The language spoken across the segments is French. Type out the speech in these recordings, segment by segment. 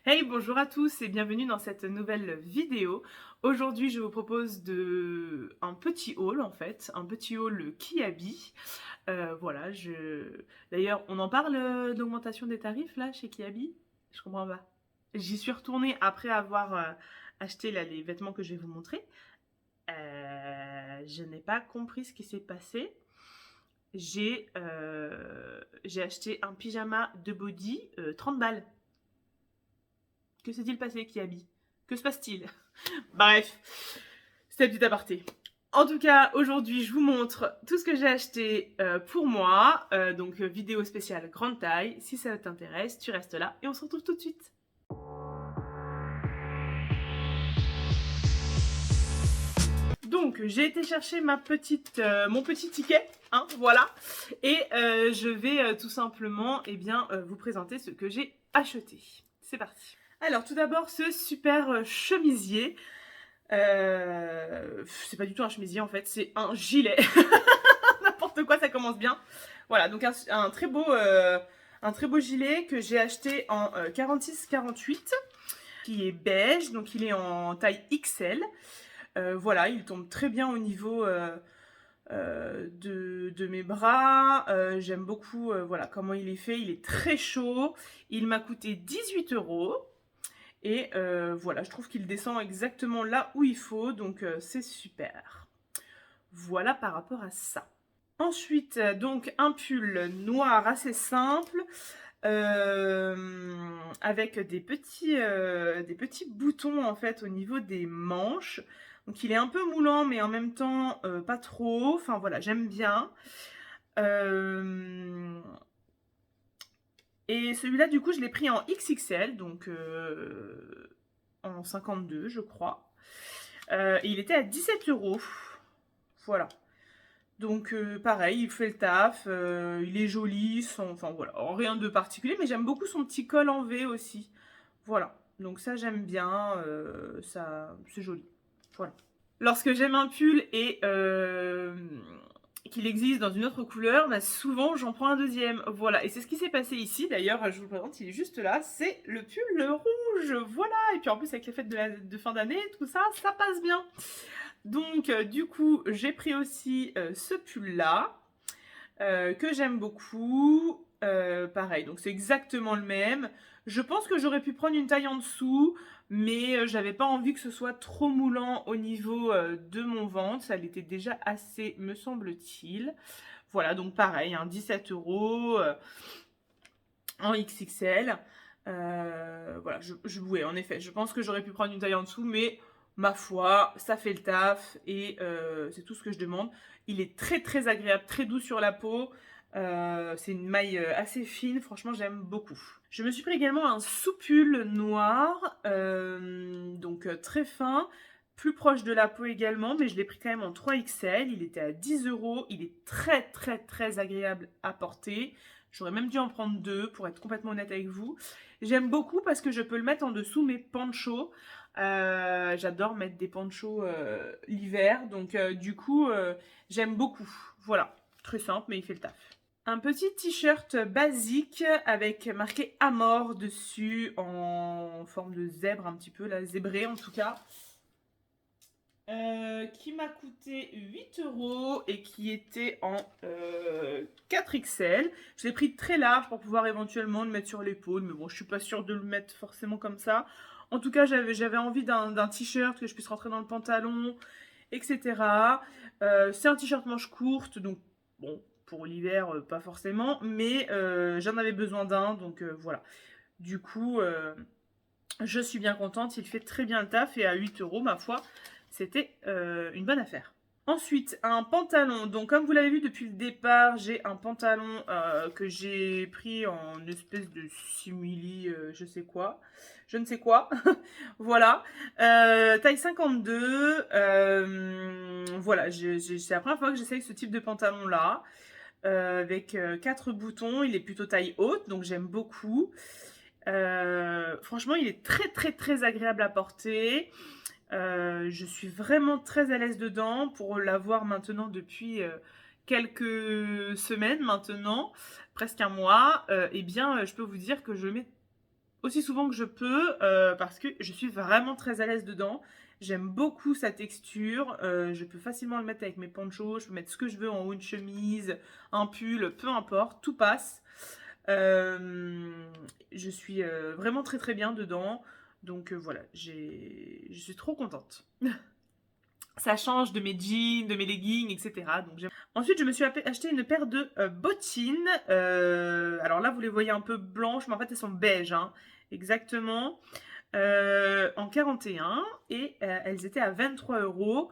Hey, bonjour à tous et bienvenue dans cette nouvelle vidéo. Aujourd'hui, je vous propose un petit haul en fait, un petit haul Kiabi. Voilà, d'ailleurs, on en parle d'augmentation des tarifs là chez Kiabi? Je comprends pas. J'y suis retournée après avoir acheté là, les vêtements que je vais vous montrer. Je n'ai pas compris ce qui s'est passé. J'ai acheté un pyjama de body 30 balles. Que s'est-il passé, Kiabi? Que se passe-t-il? Bref, c'était un petit aparté. En tout cas, aujourd'hui, je vous montre tout ce que j'ai acheté pour moi. Donc, vidéo spéciale grande taille. Si ça t'intéresse, tu restes là et on se retrouve tout de suite. Donc, j'ai été chercher mon petit ticket, hein, voilà. Et je vais tout simplement vous présenter ce que j'ai acheté. C'est parti. Alors, tout d'abord, ce super chemisier. C'est pas du tout un chemisier en fait, c'est un gilet. N'importe quoi, ça commence bien. Voilà, donc un très beau gilet que j'ai acheté en 46-48, qui est beige, donc il est en taille XL. Voilà, il tombe très bien au niveau de mes bras. J'aime beaucoup voilà, comment il est fait, il est très chaud. Il m'a coûté 18 €. Et voilà, je trouve qu'il descend exactement là où il faut, donc c'est super. Voilà par rapport à ça. Ensuite, donc un pull noir assez simple, avec des petits boutons en fait au niveau des manches. Donc il est un peu moulant, mais en même temps pas trop. Enfin voilà, j'aime bien. Et celui-là, du coup, je l'ai pris en XXL, donc en 52, je crois. Et il était à 17 €. Voilà. Donc pareil, il fait le taf, il est joli, enfin voilà, rien de particulier, mais j'aime beaucoup son petit col en V aussi. Voilà, donc ça j'aime bien, ça c'est joli. Voilà. Lorsque j'aime un pull et qu'il existe dans une autre couleur, bah souvent j'en prends un deuxième. Voilà, et c'est ce qui s'est passé ici. D'ailleurs, je vous le présente, il est juste là. C'est le pull rouge. Voilà, et puis en plus avec les fêtes de fin d'année, tout ça, ça passe bien. Donc du coup, j'ai pris aussi ce pull-là, que j'aime beaucoup. Pareil, donc c'est exactement le même. Je pense que j'aurais pu prendre une taille en dessous, mais j'avais pas envie que ce soit trop moulant au niveau de mon ventre. Ça l'était déjà assez, me semble-t-il. Voilà, donc pareil, hein, 17 € en XXL. Voilà, ouais, en effet, je pense que j'aurais pu prendre une taille en dessous, mais ma foi, ça fait le taf et c'est tout ce que je demande. Il est très très agréable, très doux sur la peau. C'est une maille assez fine, franchement j'aime beaucoup. Je me suis pris également un soupule noir, donc très fin, plus proche de la peau également, mais je l'ai pris quand même en 3XL. Il était à 10 €. Il est très très très agréable à porter. J'aurais même dû en prendre deux pour être complètement honnête avec vous. J'aime beaucoup parce que je peux le mettre en dessous mes ponchos. J'adore mettre des ponchos l'hiver, donc du coup j'aime beaucoup. Voilà, très simple mais il fait le taf. Un petit t-shirt basique avec marqué Amor dessus en forme de zèbre un petit peu, la zébrée en tout cas. Qui m'a coûté 8 € et qui était en 4XL. Je l'ai pris très large pour pouvoir éventuellement le mettre sur l'épaule, mais bon, je suis pas sûre de le mettre forcément comme ça. En tout cas, j'avais envie d'un t-shirt que je puisse rentrer dans le pantalon, etc. C'est un t-shirt manche courte, donc bon, pour l'hiver, pas forcément, mais j'en avais besoin d'un, donc voilà. Du coup, je suis bien contente, il fait très bien le taf et à 8 €, ma foi, c'était une bonne affaire. Ensuite, un pantalon. Donc, comme vous l'avez vu depuis le départ, j'ai un pantalon que j'ai pris en espèce de simili, je ne sais quoi. Voilà. Taille 52. Voilà, c'est la première fois que j'essaye ce type de pantalon-là. Avec 4 boutons. Il est plutôt taille haute, donc j'aime beaucoup. Franchement, il est très très très agréable à porter. Je suis vraiment très à l'aise dedans pour l'avoir maintenant depuis quelques semaines maintenant, presque un mois. Je peux vous dire que je mets aussi souvent que je peux parce que je suis vraiment très à l'aise dedans. J'aime beaucoup sa texture. Je peux facilement le mettre avec mes ponchos. Je peux mettre ce que je veux en haut, une chemise, un pull, peu importe, tout passe. Je suis vraiment très très bien dedans. Donc voilà, je suis trop contente. Ça change de mes jeans, de mes leggings, etc. Donc, ensuite, je me suis acheté une paire de bottines. Alors là, vous les voyez un peu blanches, mais en fait, elles sont beiges. Hein, exactement. En 41. Et elles étaient à 23 euros.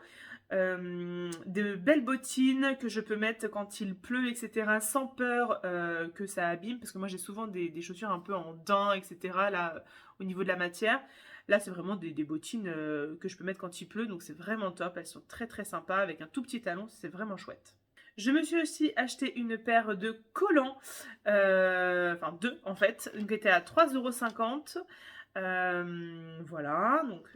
De belles bottines que je peux mettre quand il pleut, etc. Sans peur que ça abîme. Parce que moi, j'ai souvent des chaussures un peu en daim, etc. Là, au niveau de la matière. Là, c'est vraiment des bottines que je peux mettre quand il pleut, donc c'est vraiment top. Elles sont très très sympas avec un tout petit talon, c'est vraiment chouette. Je me suis aussi acheté une paire de collants, enfin deux en fait, qui était à 3,50 €. Voilà, donc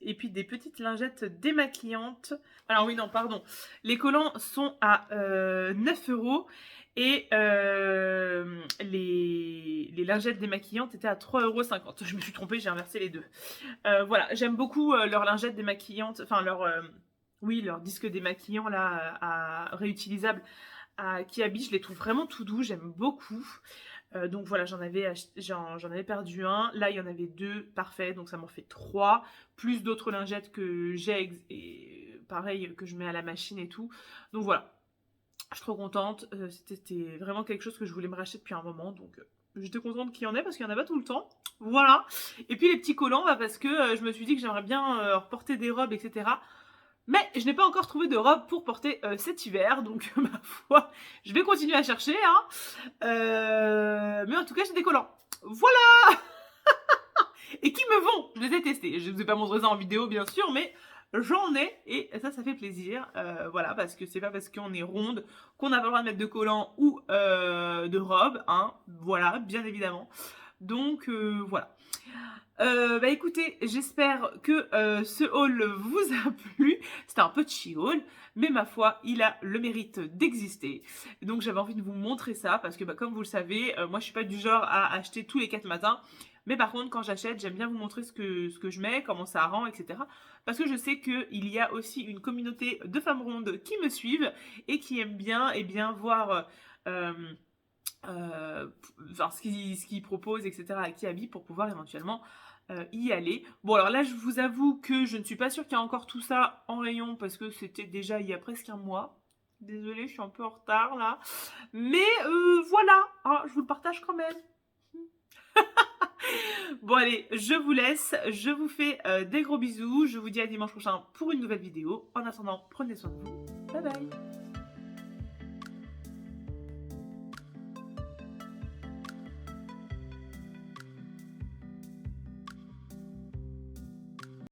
et puis des petites lingettes démaquillantes. Alors oui, non, pardon. Les collants sont à 9 euros et les lingettes démaquillantes étaient à 3,50 €. Je me suis trompée, j'ai inversé les deux. Voilà, j'aime beaucoup leurs lingettes démaquillantes, enfin oui, leur disque démaquillant là, réutilisable à Kiabi, je les trouve vraiment tout doux, j'aime beaucoup. Donc voilà, j'en avais perdu un. Là, il y en avait deux, parfait. Donc ça m'en fait trois. Plus d'autres lingettes que j'ai, et pareil, que je mets à la machine et tout. Donc voilà, je suis trop contente. C'était vraiment quelque chose que je voulais me racheter depuis un moment. Donc j'étais contente qu'il y en ait parce qu'il n'y en a pas tout le temps. Voilà. Et puis les petits collants, bah, parce que je me suis dit que j'aimerais bien porter des robes, etc. Mais je n'ai pas encore trouvé de robe pour porter cet hiver, donc ma foi, je vais continuer à chercher. Hein. Mais en tout cas, j'ai des collants. Voilà. Et qui me vont. Je les ai testés. Je ne vous ai pas montré ça en vidéo, bien sûr, mais j'en ai et ça fait plaisir. Voilà, parce que c'est pas parce qu'on est ronde qu'on n'a pas le droit de mettre de collants ou de robe. Hein. Voilà, bien évidemment. Donc voilà. Bah écoutez, j'espère que ce haul vous a plu. C'était un petit haul, mais ma foi, il a le mérite d'exister. Donc j'avais envie de vous montrer ça, parce que bah, comme vous le savez, moi je suis pas du genre à acheter tous les 4 matins. Mais par contre, quand j'achète, j'aime bien vous montrer ce que je mets, comment ça rend, etc. Parce que je sais qu'il y a aussi une communauté de femmes rondes qui me suivent et qui aiment bien, voir enfin, ce qu'ils proposent, etc. à Kiabi pour pouvoir éventuellement y aller. Bon, alors là, je vous avoue que je ne suis pas sûre qu'il y a encore tout ça en rayon parce que c'était déjà il y a presque un mois. Désolée, je suis un peu en retard là. Mais voilà, hein, je vous le partage quand même. Bon allez, je vous laisse, je vous fais des gros bisous, je vous dis à dimanche prochain pour une nouvelle vidéo. En attendant, prenez soin de vous. Bye bye.